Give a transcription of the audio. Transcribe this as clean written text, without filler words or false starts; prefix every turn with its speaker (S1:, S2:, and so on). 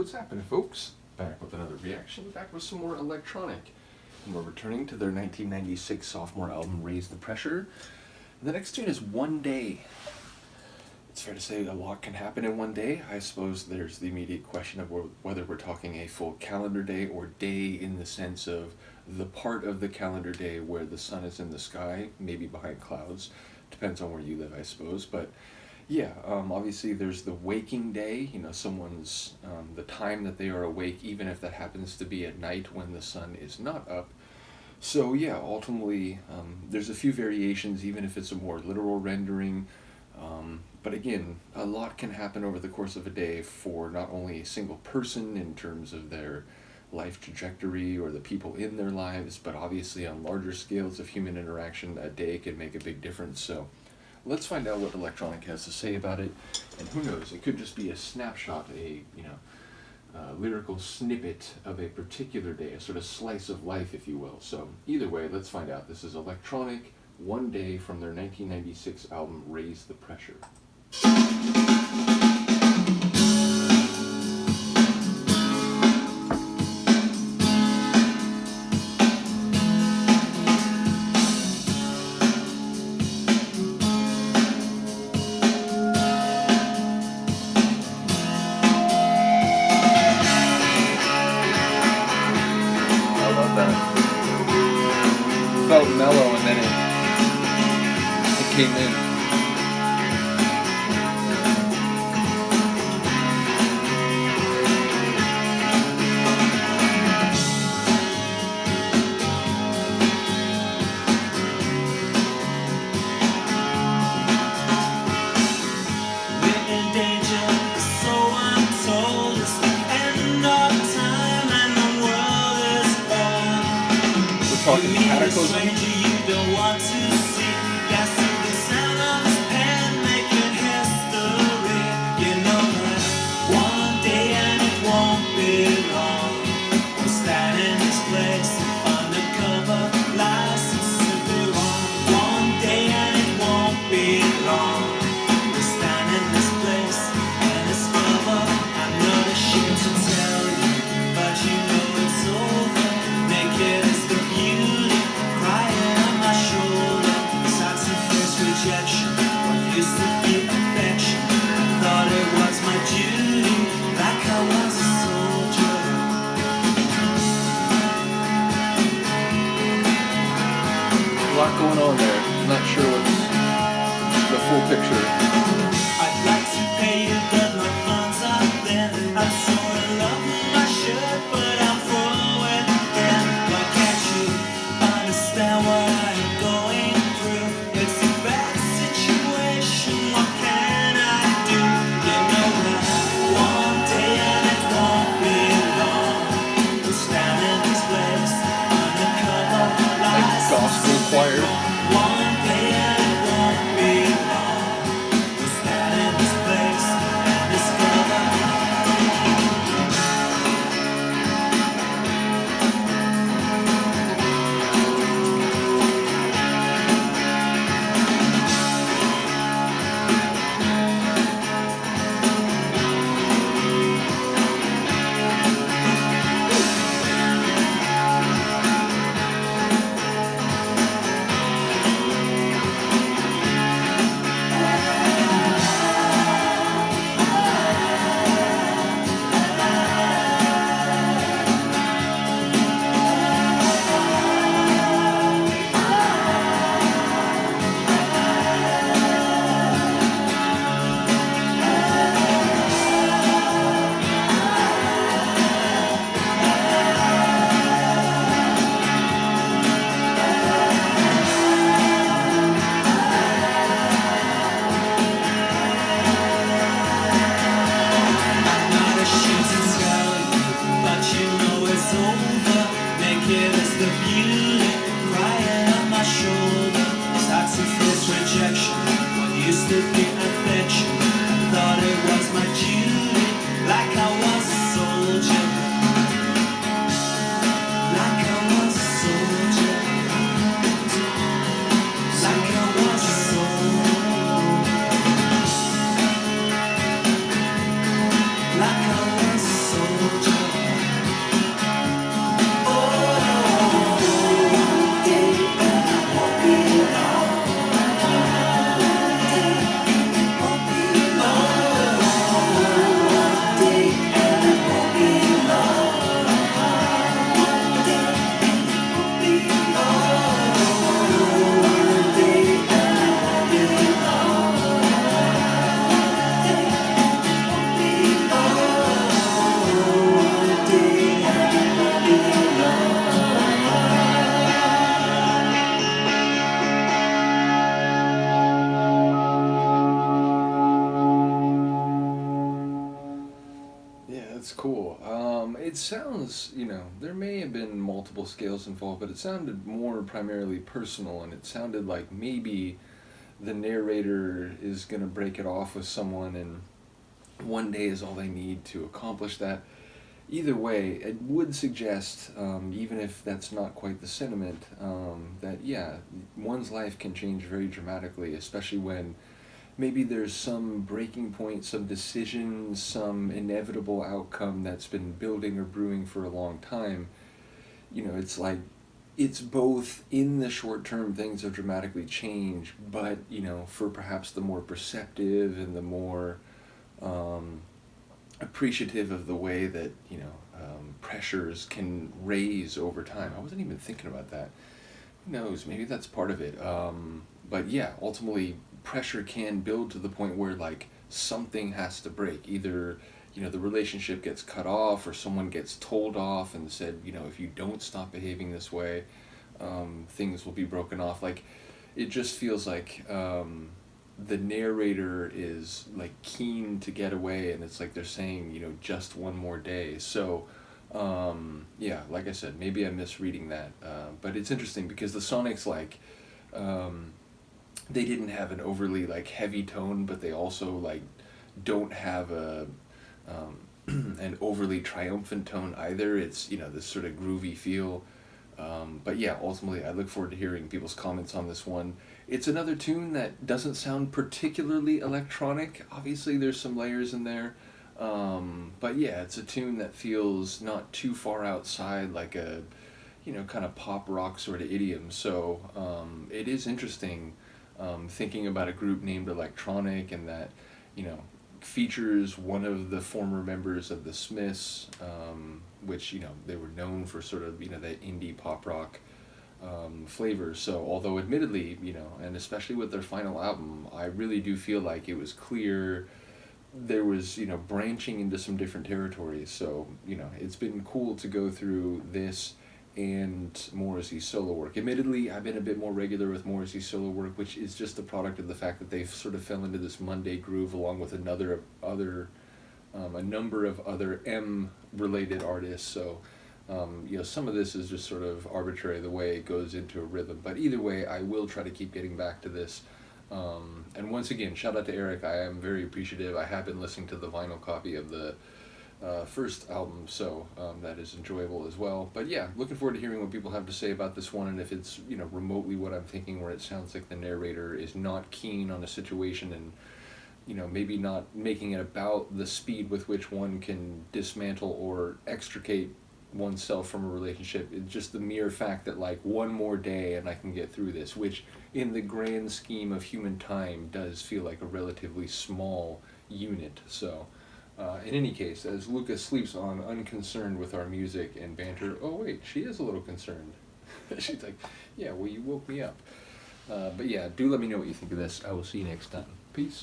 S1: What's happening, folks? Back with another reaction, back with some more electronic. And we're returning to their 1996 sophomore album, Raise the Pressure. And the next tune is One Day. It's fair to say a lot can happen in one day. I suppose there's the immediate question of whether we're talking a full calendar day or day in the sense of the part of the calendar day where the sun is in the sky, maybe behind clouds. Depends on where you live, I suppose. But yeah, obviously there's the waking day, someone's, the time that they are awake, even if that happens to be at night when the sun is not up. So yeah, ultimately, there's a few variations, even if it's a more literal rendering. But again, a lot can happen over the course of a day for not only a single person in terms of their life trajectory or the people in their lives, but obviously on larger scales of human interaction, a day can make a big difference. So let's find out what Electronic has to say about it, and who knows, it could just be a snapshot, a lyrical snippet of a particular day, a sort of slice of life, if you will. So either way, let's find out. This is Electronic, One Day, from their 1996 album, Raise the Pressure. Felt mellow and then it came in.
S2: We're in danger, so I'm told. It's the end of time and the world is old.
S1: We're talking cataclysm.
S2: Stranger you don't want to see. That's the sound of his pen making history. You know that one day and it won't be long. We'll stand in this place undercover license to be wrong. One day and it won't be long. We'll stand in this place and it's over. I'm not ashamed to tell you, but you know it's over. Naked is the beauty, crying on my shoulder. Sad to face rejection, what used to be affection. I thought it was my duty, like I was a soldier.
S1: A lot going on there. Not sure what's the full picture.
S2: I'd like to pay you, but my funds are thin. I'm sort of love my shirt, but I'm throwing in. Why can't you understand what I'm going through? It's a bad situation, what can I do? You know that one day and it won't be long. We'll stand in this place undercover
S1: Like
S2: license.
S1: gospel choir.
S2: One day and it won't be long. We'll stand in this place and discover.
S1: That's cool. It sounds, there may have been multiple scales involved, but it sounded more primarily personal, and it sounded like maybe the narrator is going to break it off with someone, and one day is all they need to accomplish that. Either way, it would suggest, even if that's not quite the sentiment, that yeah, one's life can change very dramatically, especially when maybe there's some breaking point, some decision, some inevitable outcome that's been building or brewing for a long time. It's like it's both in the short term things have dramatically changed, but for perhaps the more perceptive and the more appreciative of the way that pressures can raise over time. I wasn't even thinking about that. Who knows? Maybe that's part of it. But yeah, ultimately, pressure can build to the point where like something has to break. Either the relationship gets cut off, or someone gets told off and said, if you don't stop behaving this way, things will be broken off. Like, it just feels like the narrator is like keen to get away, and it's like they're saying, just one more day. So yeah, like I said, maybe I'm misreading that, but it's interesting because the Sonics, like, they didn't have an overly like heavy tone, but they also like don't have a an overly triumphant tone either. It's this sort of groovy feel. But yeah, ultimately, I look forward to hearing people's comments on this one. It's another tune that doesn't sound particularly electronic. Obviously, there's some layers in there. But yeah, it's a tune that feels not too far outside like a, kind of pop rock sort of idiom. So it is interesting thinking about a group named Electronic, and that, features one of the former members of the Smiths, which, they were known for sort of, that indie pop rock flavor. So although admittedly, and especially with their final album, I really do feel like it was clear there was, branching into some different territories. So, it's been cool to go through this and Morrissey's solo work. Admittedly, I've been a bit more regular with Morrissey's solo work, which is just a product of the fact that they've sort of fell into this Monday groove along with a number of other M-related artists. So, some of this is just sort of arbitrary the way it goes into a rhythm. But either way, I will try to keep getting back to this. And once again, shout out to Eric. I am very appreciative. I have been listening to the vinyl copy of the first album, so that is enjoyable as well. But yeah, looking forward to hearing what people have to say about this one, and if it's remotely what I'm thinking, where it sounds like the narrator is not keen on a situation, and maybe not making it about the speed with which one can dismantle or extricate oneself from a relationship. It's just the mere fact that like one more day and I can get through this, which in the grand scheme of human time does feel like a relatively small unit. So in any case, as Lucas sleeps on, unconcerned with our music and banter. Oh wait, she is a little concerned. She's like, yeah, well, you woke me up. But yeah, do let me know what you think of this. I will see you next time. Peace.